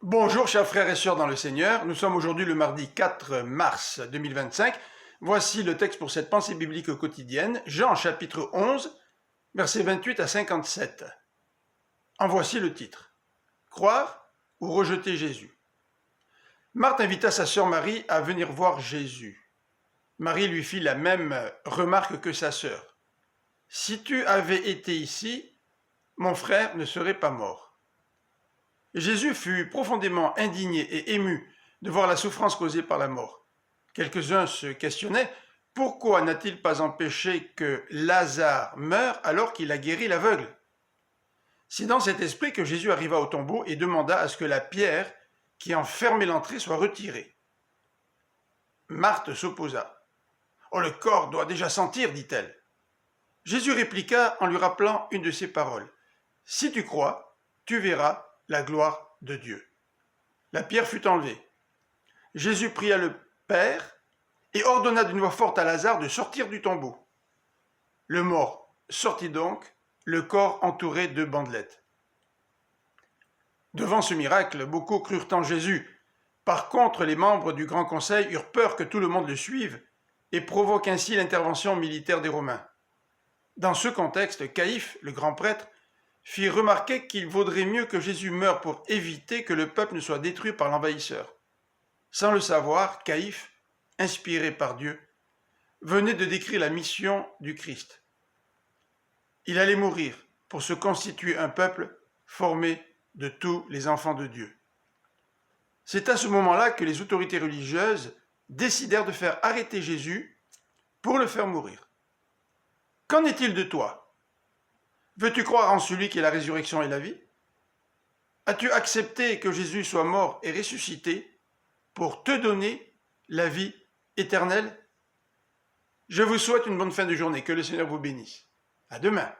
Bonjour chers frères et sœurs dans le Seigneur, nous sommes aujourd'hui le mardi 4 mars 2025. Voici le texte pour cette pensée biblique quotidienne, Jean chapitre 11, versets 28 à 57. En voici le titre. Croire ou rejeter Jésus. Marthe invita sa sœur Marie à venir voir Jésus. Marie lui fit la même remarque que sa sœur. « Si tu avais été ici, mon frère ne serait pas mort. » Jésus fut profondément indigné et ému de voir la souffrance causée par la mort. Quelques-uns se questionnaient, pourquoi n'a-t-il pas empêché que Lazare meure alors qu'il a guéri l'aveugle? C'est dans cet esprit que Jésus arriva au tombeau et demanda à ce que la pierre qui enfermait l'entrée soit retirée. Marthe s'opposa. « Oh, le corps doit déjà sentir, dit-elle. » Jésus répliqua en lui rappelant une de ses paroles. « Si tu crois, tu verras la gloire de Dieu. » La pierre fut enlevée. Jésus pria le Père et ordonna d'une voix forte à Lazare de sortir du tombeau. Le mort sortit donc, le corps entouré de bandelettes. Devant ce miracle, beaucoup crurent en Jésus. Par contre, les membres du Grand Conseil eurent peur que tout le monde le suive et provoquent ainsi l'intervention militaire des Romains. Dans ce contexte, Caïphe, le grand prêtre, fit remarquer qu'il vaudrait mieux que Jésus meure pour éviter que le peuple ne soit détruit par l'envahisseur. Sans le savoir, Caïphe, inspiré par Dieu, venait de décrire la mission du Christ. Il allait mourir pour se constituer un peuple formé de tous les enfants de Dieu. C'est à ce moment-là que les autorités religieuses décidèrent de faire arrêter Jésus pour le faire mourir. Qu'en est-il de toi ? Veux-tu croire en celui qui est la résurrection et la vie? As-tu accepté que Jésus soit mort et ressuscité pour te donner la vie éternelle? Je vous souhaite une bonne fin de journée. Que le Seigneur vous bénisse. À demain.